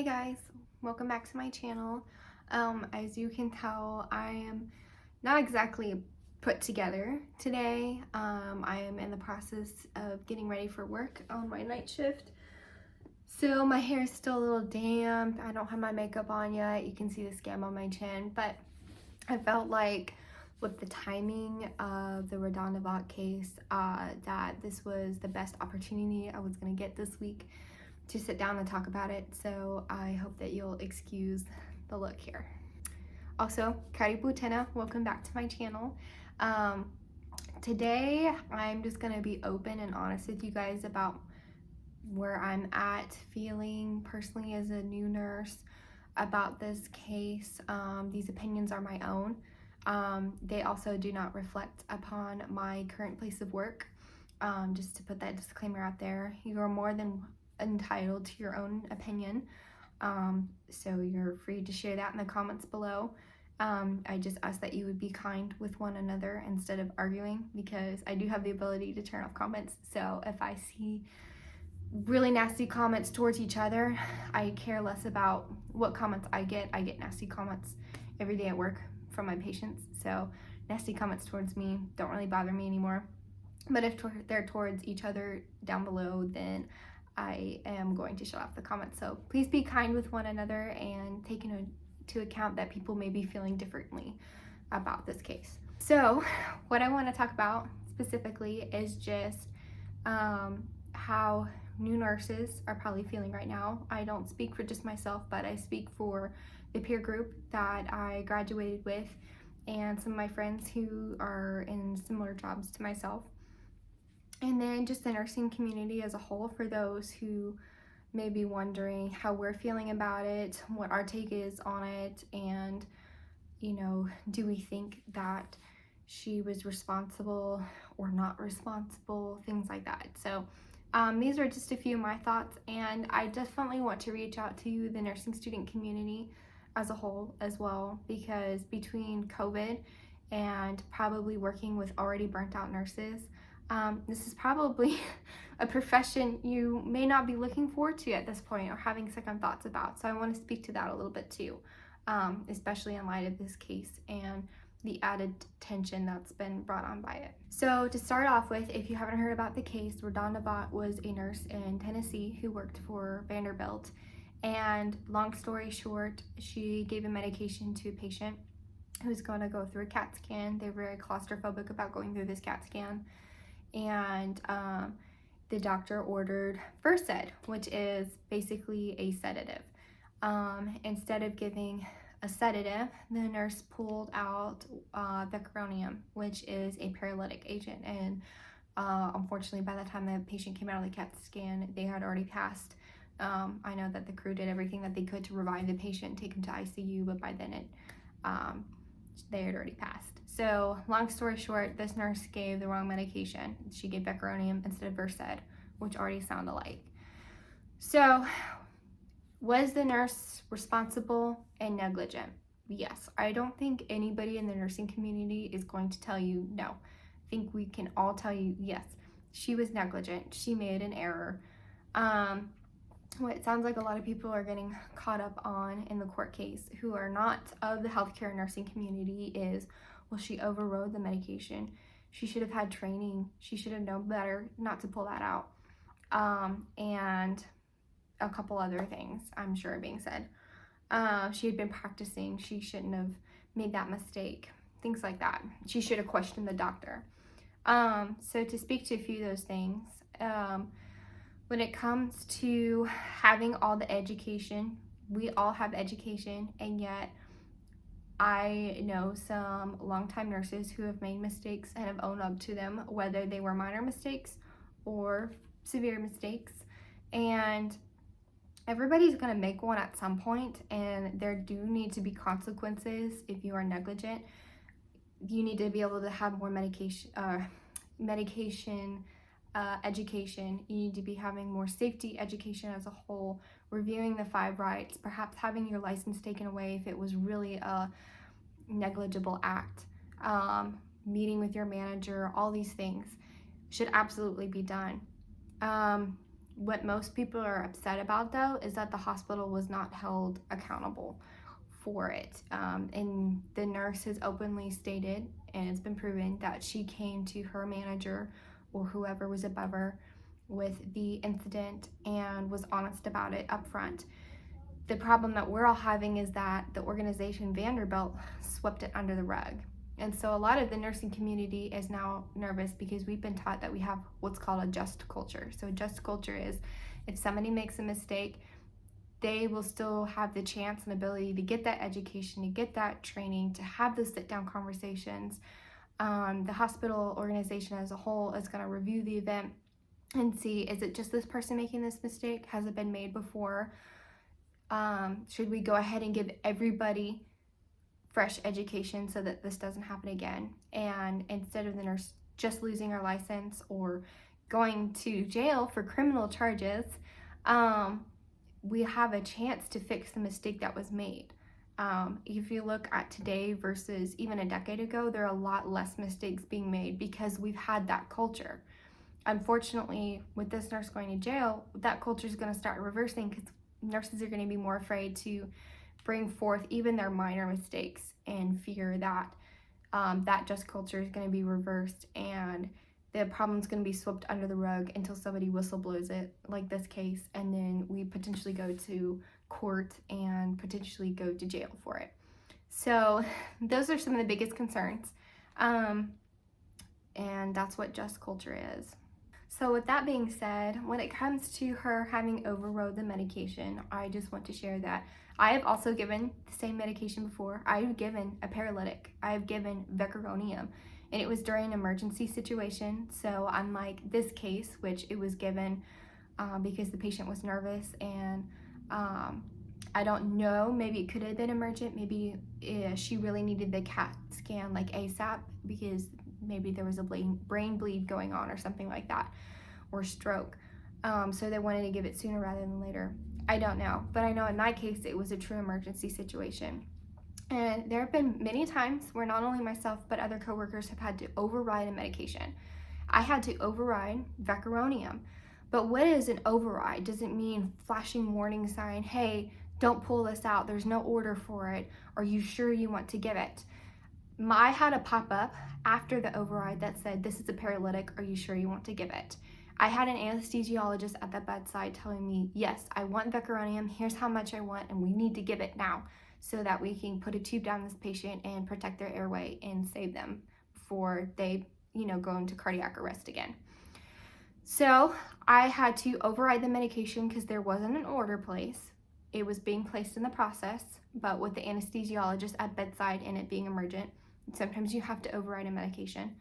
guys, welcome back to my channel. As you can tell, I am not exactly put together today. I am in the process of getting ready for work on my night shift. So my hair is still a little damp. I don't have my makeup on yet. You can see the scab on my chin, but I felt like with the timing of the RaDonda Vaught case, that this was the best opportunity I was going to get this week to sit down and talk about it. So I hope that you'll excuse the look here. Also, Karibu Tena, welcome back to my channel. Today I'm just going to be open and honest with you guys about where I'm at feeling personally as a new nurse about this case. These opinions are my own. They also do not reflect upon my current place of work. Just to put that disclaimer out there, you are more than entitled to your own opinion. So you're free to share that in the comments below. I just ask that you would be kind with one another instead of arguing, because I do have the ability to turn off comments. So if I see really nasty comments towards each other, I care less about what comments I get. I get nasty comments every day at work from my patients, so nasty comments towards me don't really bother me anymore. But if they're towards each other down below, then I am going to shut off the comments. So please be kind with one another and take into account that people may be feeling differently about this case. So what I want to talk about specifically is just how new nurses are probably feeling right now. I don't speak for just myself, but I speak for the peer group that I graduated with and some of my friends who are in similar jobs to myself. And then just the nursing community as a whole, for those who may be wondering how we're feeling about it, what our take is on it, and, you know, do we think that she was responsible or not responsible, things like that. So these are just a few of my thoughts, and I definitely want to reach out to the nursing student community as a whole as well, because between COVID and probably working with already burnt out nurses, this is probably a profession you may not be looking forward to at this point or having second thoughts about. So I want to speak to that a little bit too, especially in light of this case and the added tension that's been brought on by it. So to start off with, if you haven't heard about the case, RaDonda Vaught was a nurse in Tennessee who worked for Vanderbilt. And long story short, she gave a medication to a patient who's going to go through a CAT scan. They're very claustrophobic about going through this CAT scan. And the doctor ordered Versed, which is basically a sedative. Instead of giving a sedative, the nurse pulled out Vecuronium, which is a paralytic agent. And unfortunately, by the time the patient came out of the CAT scan, they had already passed. I know that the crew did everything that they could to revive the patient and take him to ICU, but by then they had already passed. So long story short, this nurse gave the wrong medication. She gave Vecuronium instead of Versed, which already sound alike. So was the nurse responsible and negligent? Yes. I don't think anybody in the nursing community is going to tell you no. I think we can all tell you yes, she was negligent. She made an error. What it sounds like a lot of people are getting caught up on in the court case who are not of the healthcare nursing community is, well, she overrode the medication. She should have had training. She should have known better not to pull that out. And a couple other things, I'm sure, are being said. She had been practicing. She shouldn't have made that mistake. Things like that. She should have questioned the doctor. So to speak to a few of those things, when it comes to having all the education, we all have education, and yet I know some longtime nurses who have made mistakes and have owned up to them, whether they were minor mistakes or severe mistakes. And everybody's going to make one at some point, and there do need to be consequences if you are negligent. You need to be able to have more medication education. You need to be having more safety education as a whole, reviewing the 5 rights, perhaps having your license taken away if it was really a negligible act, meeting with your manager. All these things should absolutely be done. What most people are upset about, though, is that the hospital was not held accountable for it. And the nurse has openly stated, and it's been proven, that she came to her manager or whoever was above her with the incident and was honest about it up front. The problem that we're all having is that the organization Vanderbilt swept it under the rug. And so a lot of the nursing community is now nervous because we've been taught that we have what's called a just culture. So a just culture is if somebody makes a mistake, they will still have the chance and ability to get that education, to get that training, to have those sit-down conversations. The hospital organization as a whole is going to review the event and see, is it just this person making this mistake? Has it been made before? Should we go ahead and give everybody fresh education so that this doesn't happen again? And instead of the nurse just losing her license or going to jail for criminal charges, we have a chance to fix the mistake that was made. If you look at today versus even a decade ago, there are a lot less mistakes being made because we've had that culture. Unfortunately, with this nurse going to jail, that culture is going to start reversing because nurses are going to be more afraid to bring forth even their minor mistakes and fear that that just culture is going to be reversed and the problem is going to be swept under the rug until somebody whistleblows it, like this case, and then we potentially go to court and potentially go to jail for it. So those are some of the biggest concerns, and that's what just culture is. So with that being said, when it comes to her having overrode the medication, I just want to share that I have also given the same medication before. I've given a paralytic. I've given vecuronium, and it was during an emergency situation. So unlike this case, which it was given because the patient was nervous and I don't know, maybe it could have been emergent. Maybe she really needed the CAT scan like ASAP because maybe there was a brain bleed going on or something like that, or stroke. So they wanted to give it sooner rather than later. I don't know, but I know in my case it was a true emergency situation. And there have been many times where not only myself but other coworkers have had to override a medication. I had to override vecuronium. But what is an override? Does it mean flashing warning sign, hey, don't pull this out, there's no order for it, are you sure you want to give it? I had a pop-up after the override that said, this is a paralytic, are you sure you want to give it? I had an anesthesiologist at the bedside telling me, yes, I want vecuronium, here's how much I want, and we need to give it now so that we can put a tube down this patient and protect their airway and save them before they, go into cardiac arrest again. So I had to override the medication because there wasn't an order placed. It was being placed in the process, but with the anesthesiologist at bedside and it being emergent, sometimes you have to override a medication.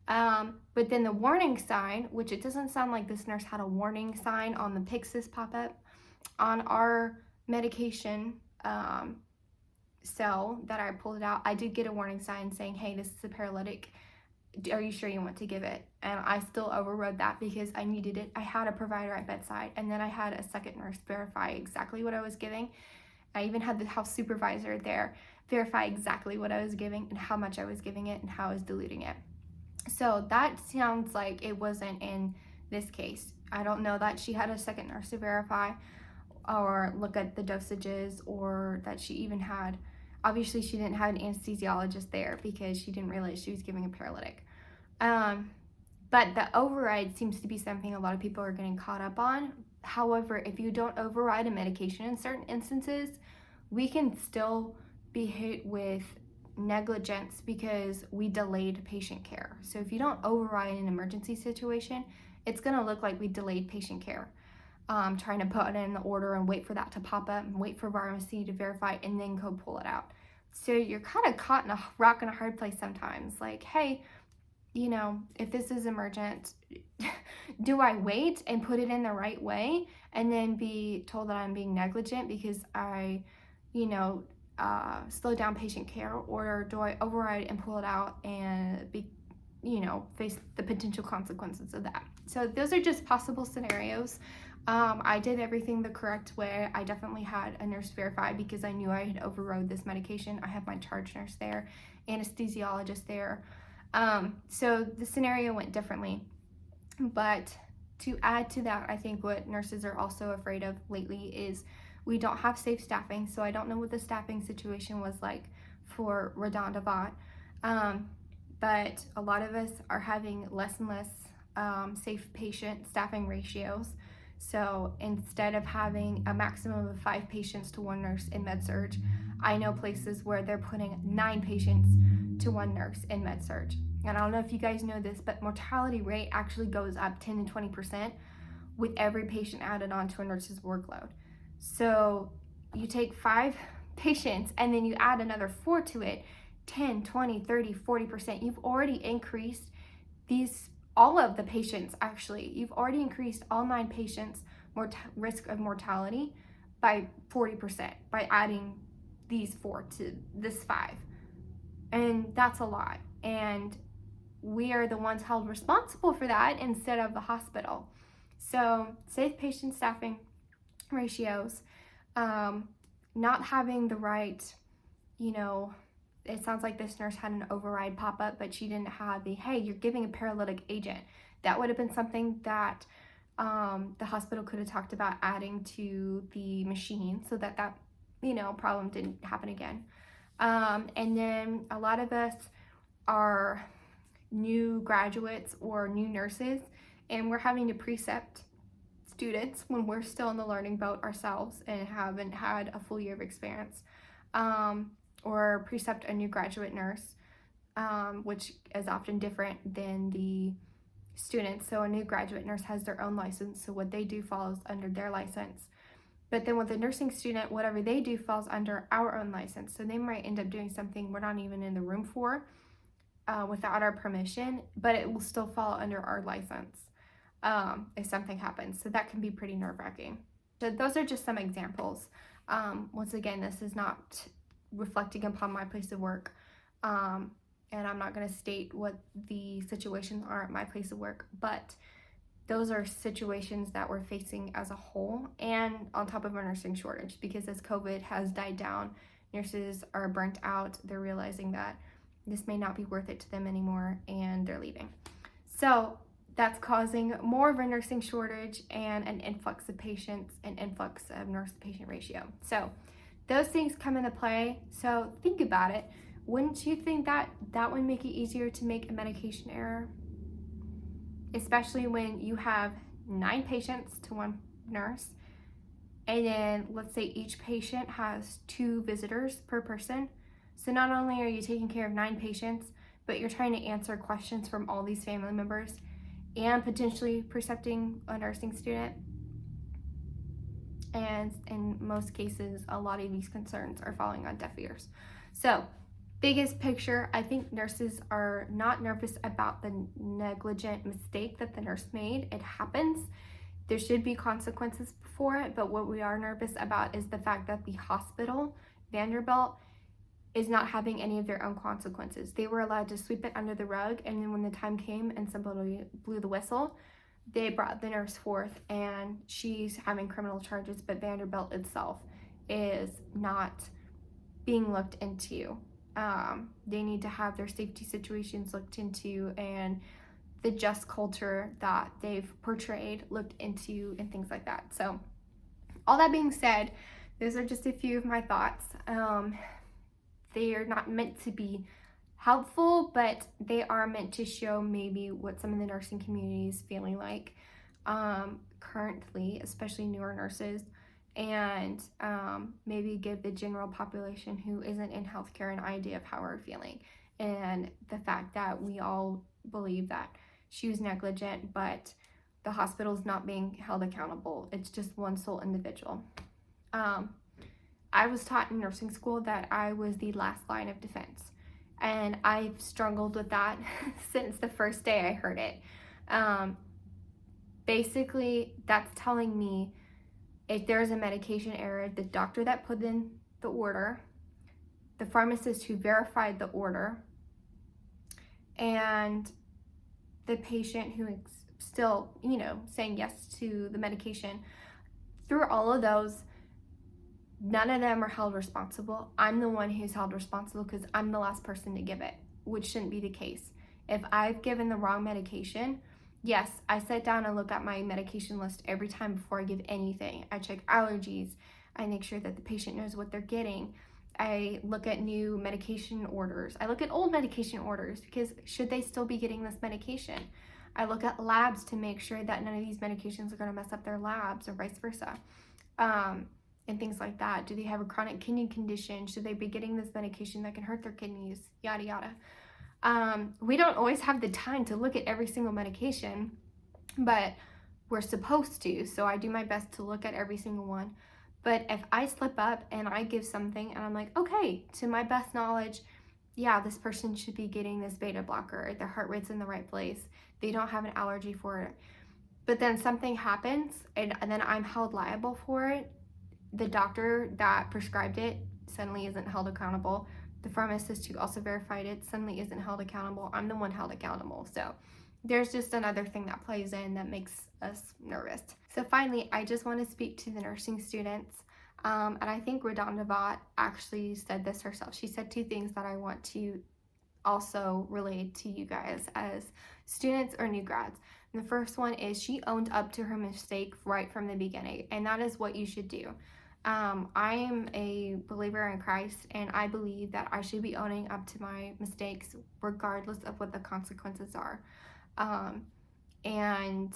But then the warning sign, which it doesn't sound like this nurse had a warning sign on the Pyxis pop-up, on our medication cell that I pulled it out, I did get a warning sign saying, hey, this is a paralytic. Are you sure you want to give it? And I still overrode that because I needed it. I had a provider at bedside, and then I had a second nurse verify exactly what I was giving. I even had the house supervisor there verify exactly what I was giving and how much I was giving it and how I was diluting it. So that sounds like it wasn't in this case. I don't know that she had a second nurse to verify or look at the dosages, or that she even had, obviously she didn't have an anesthesiologist there because she didn't realize she was giving a paralytic. But the override seems to be something a lot of people are getting caught up on. However, if you don't override a medication in certain instances, we can still be hit with negligence because we delayed patient care. So if you don't override an emergency situation, it's going to look like we delayed patient care. Trying to put it in the order and wait for that to pop up and wait for pharmacy to verify and then go pull it out. So you're kind of caught in a rock and a hard place sometimes. Like, hey, if this is emergent, do I wait and put it in the right way and then be told that I'm being negligent because I, slow down patient care, or do I override and pull it out and be, face the potential consequences of that? So those are just possible scenarios. I did everything the correct way. I definitely had a nurse verify because I knew I had overrode this medication. I have my charge nurse there, anesthesiologist there. So the scenario went differently, but To add to that, I think what nurses are also afraid of lately is we don't have safe staffing. So I don't know what the staffing situation was like for RaDonda Vaught, but a lot of us are having less and less safe patient staffing ratios. So instead of having a maximum of 5 patients to 1 nurse in med-surg, I know places where they're putting 9 patients to 1 nurse in med-surg. And I don't know if you guys know this, but mortality rate actually goes up 10 to 20% with every patient added onto a nurse's workload. So you take 5 patients and then you add another 4 to it, 10, 20, 30, 40%. You've already increased all of the patients, actually. You've already increased all 9 patients' risk of mortality by 40% by adding these 4 to this 5. And that's a lot. And we are the ones held responsible for that instead of the hospital. So safe patient staffing ratios, not having the right, it sounds like this nurse had an override pop up, but she didn't have hey, you're giving a paralytic agent. That would have been something that the hospital could have talked about adding to the machine so that problem didn't happen again. And then a lot of us are new graduates or new nurses, and we're having to precept students when we're still in the learning boat ourselves and haven't had a full year of experience, or precept a new graduate nurse, which is often different than the students. So a new graduate nurse has their own license, so what they do falls under their license. But then with a nursing student, whatever they do falls under our own license. So they might end up doing something we're not even in the room for, without our permission, but it will still fall under our license if something happens. So that can be pretty nerve-wracking. So those are just some examples. Once again, this is not reflecting upon my place of work, and I'm not going to state what the situations are at my place of work, but those are situations that we're facing as a whole, and on top of a nursing shortage, because as COVID has died down, nurses are burnt out. They're realizing that this may not be worth it to them anymore, and they're leaving. So that's causing more of a nursing shortage and an influx of patients, an influx of nurse-patient ratio. So those things come into play. So think about it. Wouldn't you think that that would make it easier to make a medication error? Especially when you have 9 patients to 1 nurse, and then let's say each patient has 2 visitors per person. So not only are you taking care of 9 patients, but you're trying to answer questions from all these family members and potentially precepting a nursing student. And in most cases, a lot of these concerns are falling on deaf ears. So biggest picture, I think nurses are not nervous about the negligent mistake that the nurse made. It happens. There should be consequences for it, but what we are nervous about is the fact that the hospital, Vanderbilt, is not having any of their own consequences. They were allowed to sweep it under the rug, and then when the time came and somebody blew the whistle, they brought the nurse forth and she's having criminal charges, but Vanderbilt itself is not being looked into. They need to have their safety situations looked into and the just culture that they've portrayed looked into and things like that. So all that being said, those are just a few of my thoughts. They are not meant to be helpful, but they are meant to show maybe what some of the nursing community is feeling like currently, especially newer nurses, and maybe give the general population who isn't in healthcare an idea of how we're feeling, and the fact that we all believe that she was negligent, but the hospital's not being held accountable. It's just one sole individual. I was taught in nursing school that I was the last line of defense, and I've struggled with that since the first day I heard it. Basically, that's telling me if there's a medication error, the doctor that put in the order, the pharmacist who verified the order, and the patient who is still, saying yes to the medication, through all of those, none of them are held responsible. I'm the one who's held responsible because I'm the last person to give it, which shouldn't be the case. If I've given the wrong medication, Yes, I sit down and look at my medication list every time before I give anything. I check allergies. I make sure that the patient knows what they're getting. I look at new medication orders. I look at old medication orders because should they still be getting this medication? I look at labs to make sure that none of these medications are going to mess up their labs or vice versa. And things like that. Do they have a chronic kidney condition? Should they be getting this medication that can hurt their kidneys? Yada, yada. We don't always have the time to look at every single medication, but we're supposed to. So I do my best to look at every single one. But if I slip up and I give something and I'm like, okay, to my best knowledge, yeah, this person should be getting this beta blocker. Their heart rate's in the right place. They don't have an allergy for it. But then something happens and then I'm held liable for it. The doctor that prescribed it suddenly isn't held accountable. The pharmacist who also verified it suddenly isn't held accountable. I'm the one held accountable. So there's just another thing that plays in that makes us nervous. So finally, I just want to speak to the nursing students. And I think RaDonda Vaught actually said this herself. She said two things that I want to also relate to you guys as students or new grads. And the first one is she owned up to her mistake right from the beginning, and that is what you should do. I am a believer in Christ, and I believe that I should be owning up to my mistakes regardless of what the consequences are. And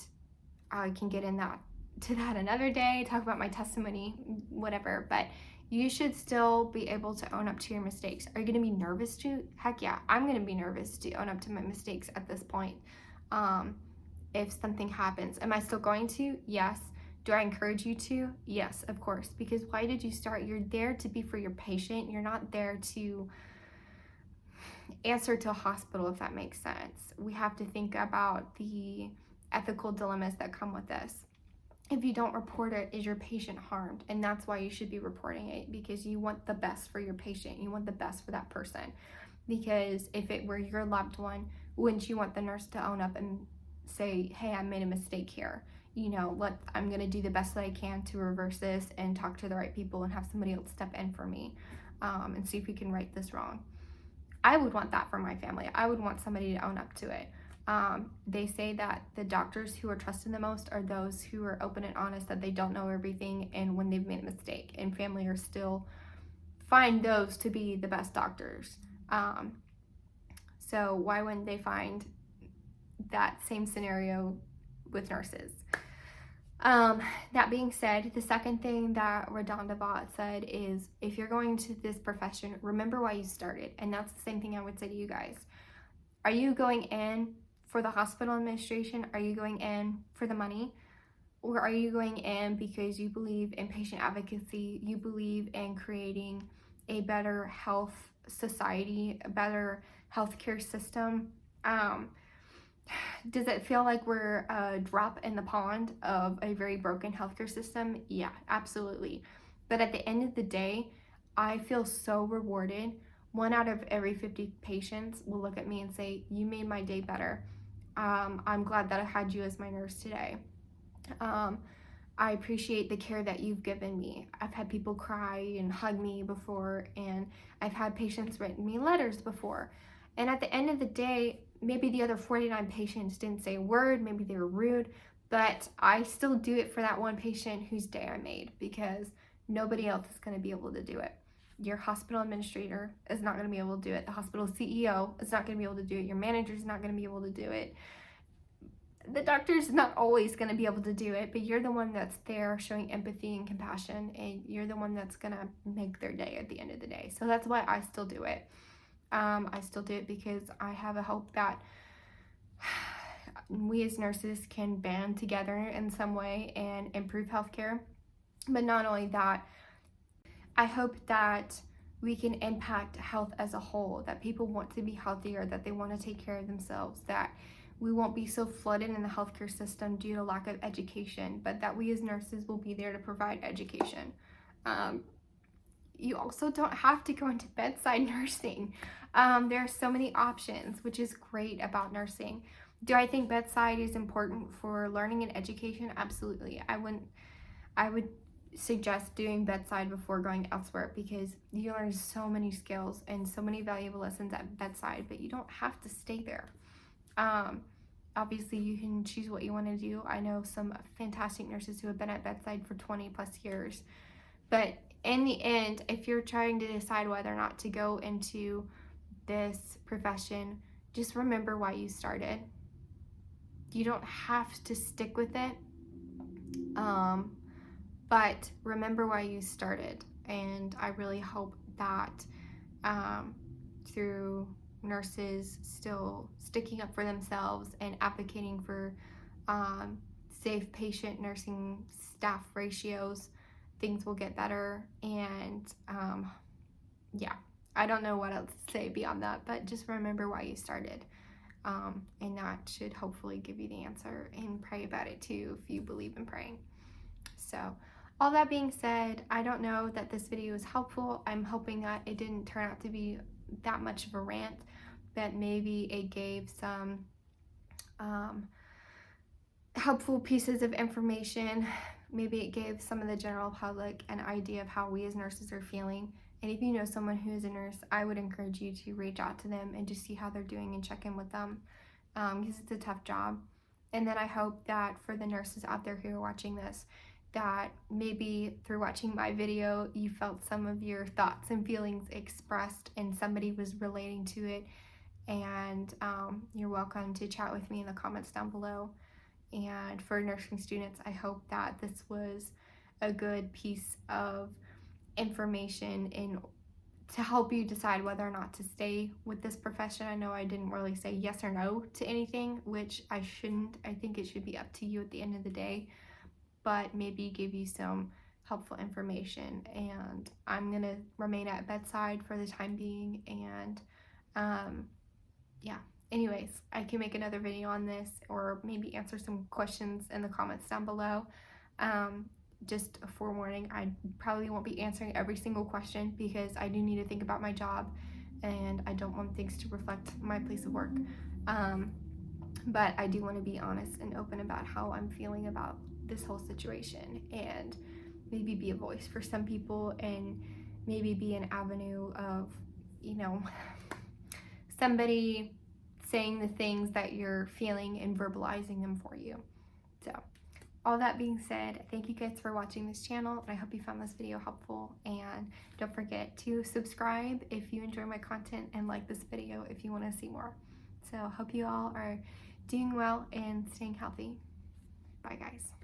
I can get to that another day, talk about my testimony, whatever, but you should still be able to own up to your mistakes. Are you going to be nervous to? Heck yeah, I'm going to be nervous to own up to my mistakes at this point. If something happens, am I still going to? Yes. Do I encourage you to? Yes, of course, because why did you start? You're there to be for your patient. You're not there to answer to a hospital, if that makes sense. We have to think about the ethical dilemmas that come with this. If you don't report it, is your patient harmed? And that's why you should be reporting it, because you want the best for your patient. You want the best for that person. Because if it were your loved one, wouldn't you want the nurse to own up and say, hey, I made a mistake here? I'm going to do the best that I can to reverse this and talk to the right people and have somebody else step in for me and see if we can right this wrong. I would want that for my family. I would want somebody to own up to it. They say that the doctors who are trusted the most are those who are open and honest, that they don't know everything and when they've made a mistake, and family are still find those to be the best doctors. So why wouldn't they find that same scenario with nurses? That being said, the second thing that RaDonda Vaught said is, if you're going to this profession, remember why you started. And that's the same thing I would say to you guys. Are you going in for the hospital administration? Are you going in for the money? Or are you going in because you believe in patient advocacy, you believe in creating a better health society, a better healthcare system? Does it feel like we're a drop in the pond of a very broken healthcare system? Yeah, absolutely. But at the end of the day, I feel so rewarded. 1 out of every 50 patients will look at me and say, you made my day better. I'm glad that I had you as my nurse today. I appreciate the care that you've given me. I've had people cry and hug me before, and I've had patients write me letters before. And at the end of the day, maybe the other 49 patients didn't say a word, maybe they were rude, but I still do it for that one patient whose day I made, because nobody else is going to be able to do it. Your hospital administrator is not going to be able to do it. The hospital CEO is not going to be able to do it. Your manager is not going to be able to do it. The doctor's not always going to be able to do it, but you're the one that's there showing empathy and compassion, and you're the one that's going to make their day at the end of the day. So that's why I still do it. I still do it because I have a hope that we as nurses can band together in some way and improve healthcare. But not only that, I hope that we can impact health as a whole, that people want to be healthier, that they want to take care of themselves, that we won't be so flooded in the healthcare system due to lack of education, but that we as nurses will be there to provide education. You also don't have to go into bedside nursing. There are so many options, which is great about nursing. Do I think bedside is important for learning and education? Absolutely. I would suggest doing bedside before going elsewhere, because you learn so many skills and so many valuable lessons at bedside, but you don't have to stay there. Obviously, you can choose what you want to do. I know some fantastic nurses who have been at bedside for 20 plus years. But in the end, if you're trying to decide whether or not to go into this profession, just remember why you started. You don't have to stick with it, but remember why you started. And I really hope that through nurses still sticking up for themselves and advocating for safe patient nursing staff ratios, things will get better. And yeah, I don't know what else to say beyond that, but just remember why you started. And that should hopefully give you the answer, and pray about it too if you believe in praying. So all that being said, I don't know that this video is helpful. I'm hoping that it didn't turn out to be that much of a rant, that maybe it gave some helpful pieces of information. Maybe it gave some of the general public an idea of how we as nurses are feeling. And if you know someone who is a nurse, I would encourage you to reach out to them and just see how they're doing and check in with them, because it's a tough job. And then I hope that for the nurses out there who are watching this, that maybe through watching my video, you felt some of your thoughts and feelings expressed and somebody was relating to it. And you're welcome to chat with me in the comments down below. And for nursing students, I hope that this was a good piece of information to help you decide whether or not to stay with this profession. I know I didn't really say yes or no to anything, which I shouldn't. I think it should be up to you at the end of the day, but maybe give you some helpful information. And I'm gonna remain at bedside for the time being. And yeah, anyways, I can make another video on this, or maybe answer some questions in the comments down below. Just a forewarning, I probably won't be answering every single question because I do need to think about my job and I don't want things to reflect my place of work. But I do want to be honest and open about how I'm feeling about this whole situation, and maybe be a voice for some people, and maybe be an avenue of, you know, somebody saying the things that you're feeling and verbalizing them for you. So all that being said, thank you guys for watching this channel, and I hope you found this video helpful. And don't forget to subscribe if you enjoy my content, and like this video if you want to see more. So hope you all are doing well and staying healthy. Bye guys.